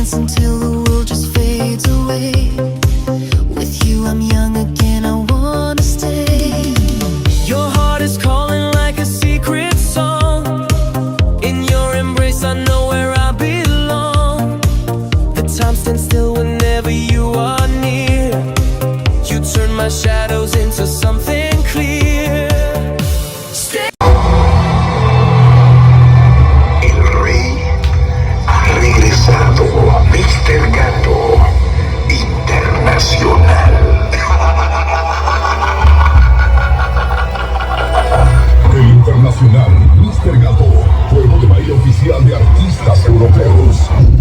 dance until the world just fades away. With you I'm young again, I wanna stay. Your heart is calling like a secret song. In your embrace I know where I belong. The time stands still whenever you are near. You turn my shadows into something clear. Stay. El rey ha regresado, Mr. Gato Internacional. El Internacional Mr. Gato, juego de baile oficial de artistas europeos.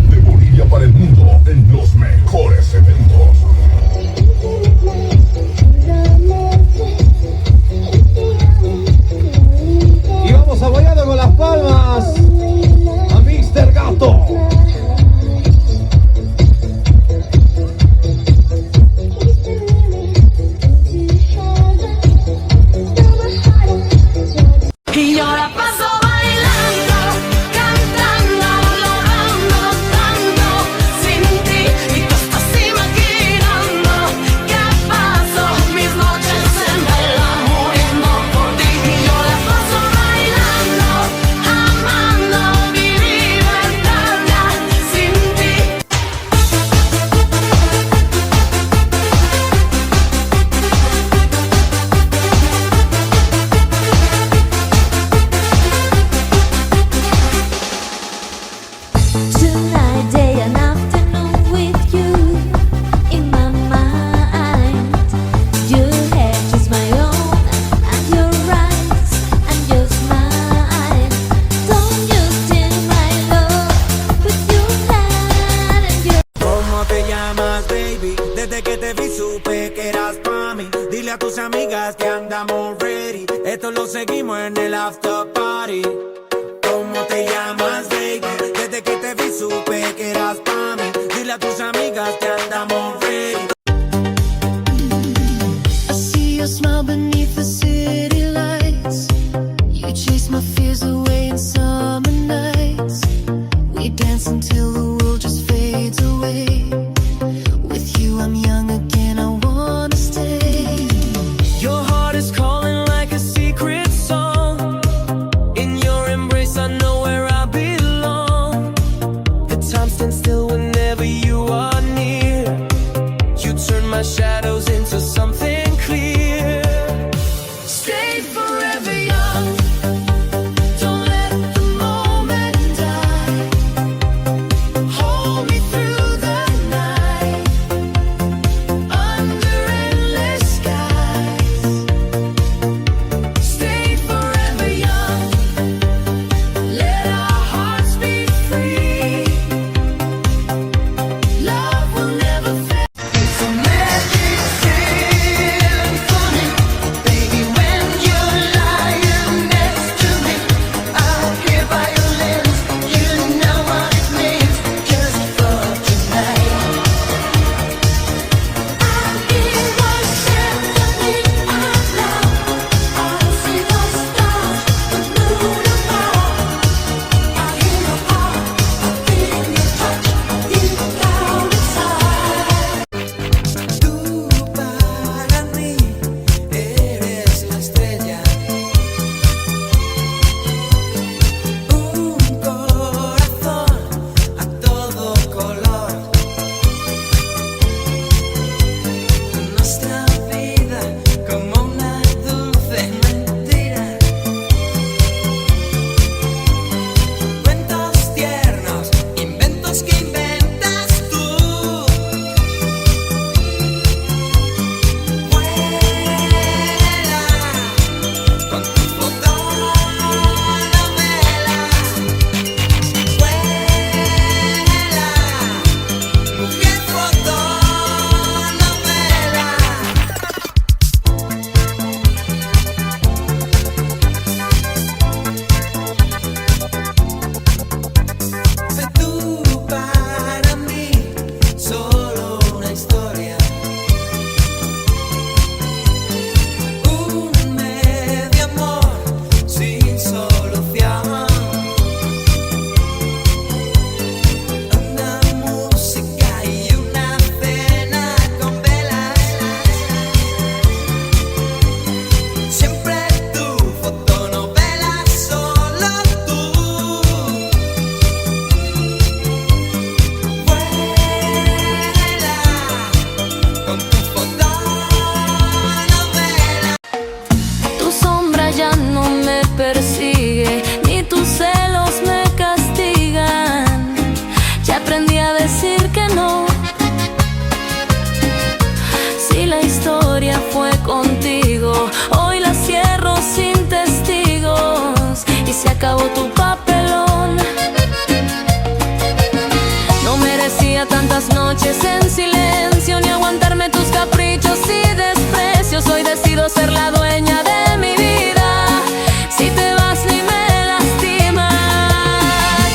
De Bolivia para el mundo en los mejores eventos. Y vamos apoyando con las palmas a Mr. Gato. Y yo la paso bailando, cantando, logrando tanto sin ti. Y tú estás imaginando que paso mis noches en vela muriendo por ti. Y yo la paso bailando, amando mi libertad ya sin ti. Tonight, day and afternoon with you in my mind. Your head is my own, and your eyes and your smile. Don't you steal my love with your hand and your. ¿Cómo te llamas, baby? Desde que te vi supe que eras pa' mí. Dile a tus amigas que andamos ready. Esto lo seguimos en el after party. ¿Cómo te llamas, baby? Desde que te vi supe que eras pa' mí. Dile a tus amigas que andamos ready. I see your smile beneath the city lights. You chase my fears away in summer nights. We dance until the world just fades away. With you I'm young again, I wanna stay. Your heart is calling like a secret song. In your embrace I know where I belong. The time stands still whenever you are near. You turn my shadows into something clear. Stay forever young. Don't let the moment die. Hold me through the night. podría tantas noches en silencio, ni aguantarme tus caprichos y desprecios. Hoy decido ser la dueña de mi vida. Si te vas ni me lastima.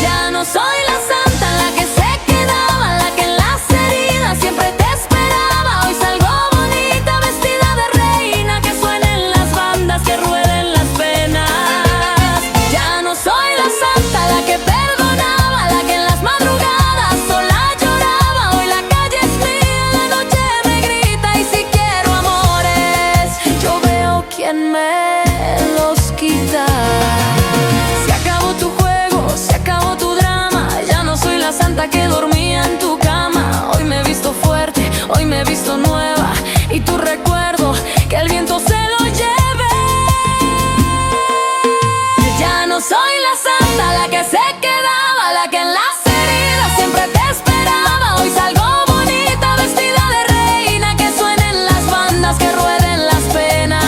Ya no soy la santa, la que se quedaba, la que en las heridas siempre te esperaba. Hoy salgo bonita, vestida de reina, que suenen las bandas, que rueden las penas. Ya no soy la santa, la que perdonaba, la que en las madrugadas sola lloraba. Hoy la calle es mía, la noche me grita, y si quiero amores, yo veo quién me los quita. Se acabó tu juego, se acabó tu drama. Ya no soy la santa que dormía en tu cama. Hoy me he visto fuerte, hoy me he visto nueva, y tu recuerdo que el viento se lo lleve. Ya no soy la santa, la que se quedaba, la que en las heridas siempre te esperaba. Hoy salgo bonita, vestida de reina, que suenen las bandas, que rueden las penas.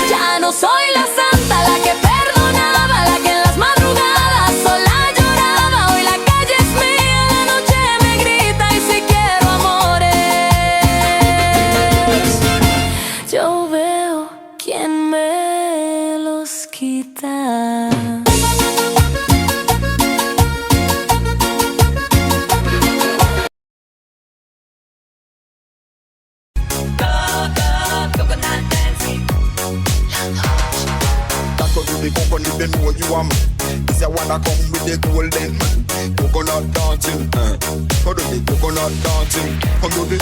Ya no soy la santa, la que perdonaba, la que en las madrugadas sola lloraba. Hoy la calle es mía, la noche me grita, y si quiero amores, yo veo quién me los quita. That go to the company, they know you am. This I wanna come with the golden coconut dancing. Go to the coconut dancing. Come to the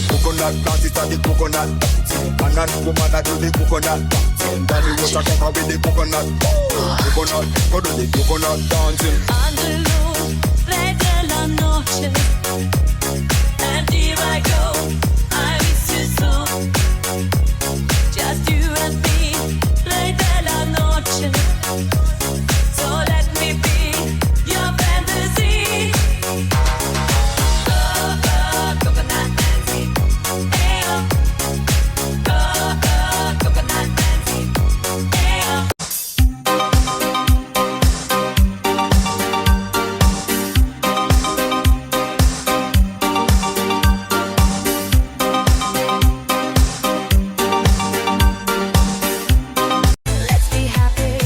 coconut dance. It's the coconut dancing. Man and woman that do the coconut dancing. Danny was a come with the coconut. Coconut, go to the coconut dancing. Under luz de la noche, and here I go, I miss you so. Just you and me, late de la noche. So let me be your fantasy. Go, go, coconut dancing. Hey, oh. Go, go, coconut dancing. Hey, oh. Let's be happy.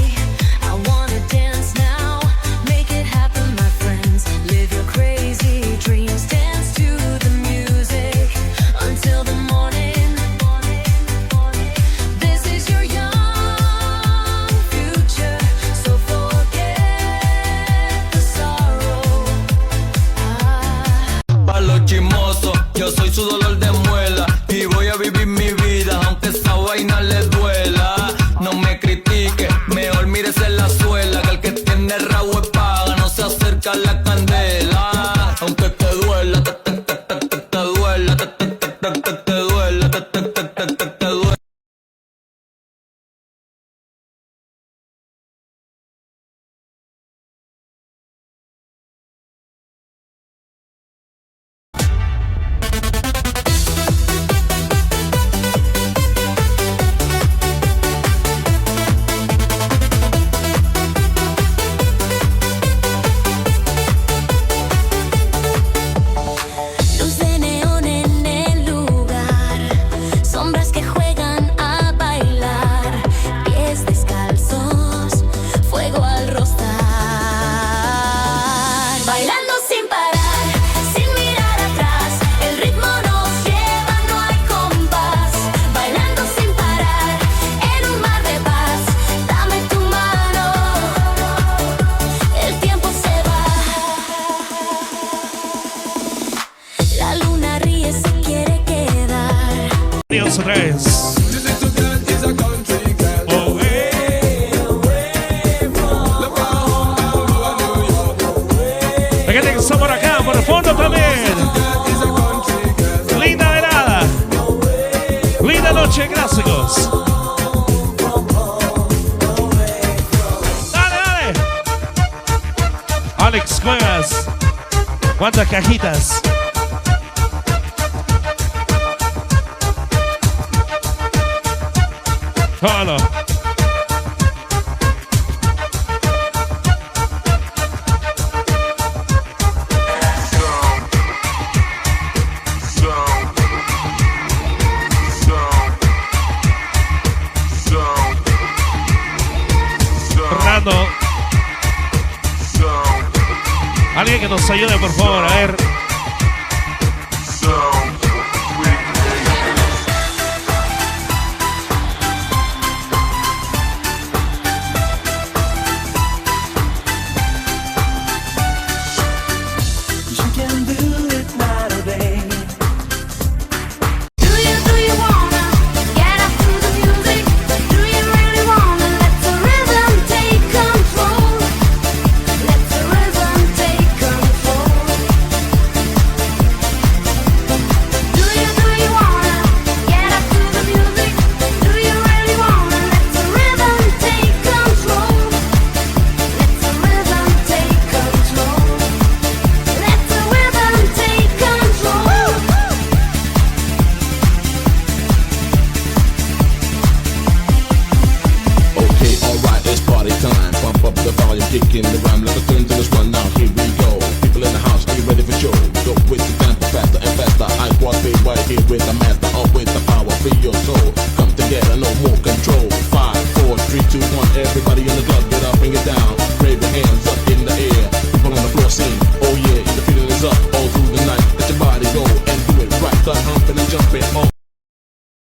I wanna dance now. Make it happen, my friends. Live your crazy dreams. Dance to the music until the morning. This is your young future, so forget the sorrow. Pa' los chismosos, yo soy su dolor de muela y voy a vivir mi vida aunque esa vaina le duela. No me critique, mejor mírese en la suela, que el que tiene rabo es paga, no se acerca a la candela. Aunque te duela, te duela, te duela, te duela. Luz de neón en el lugar, sombras que juegan a bailar, pies descalzos, fuego al rostar. Bailando sin parar, sin mirar atrás, el ritmo nos lleva, no hay compás. Bailando sin parar, en un mar de paz, dame tu mano, el tiempo se va. La luna ríe, se quiere quedar. Dios otra vez. Oh, fíjate que estamos por acá, por el fondo también. Linda velada. Linda noche, clásicos. Dale, dale. Alex Cuevas. ¿Cuántas cajitas? Solo. nos ayude, por favor, a ver. Kicking the rhyme like a turn to this one. Now here we go. People in the house, are you ready for show? Go with the tempo faster and faster. I quad be right here with the master. Up with the power, free your soul. Come together, no more control. 5, 4, 3, 2, 1. Everybody in the club, get up, bring it down.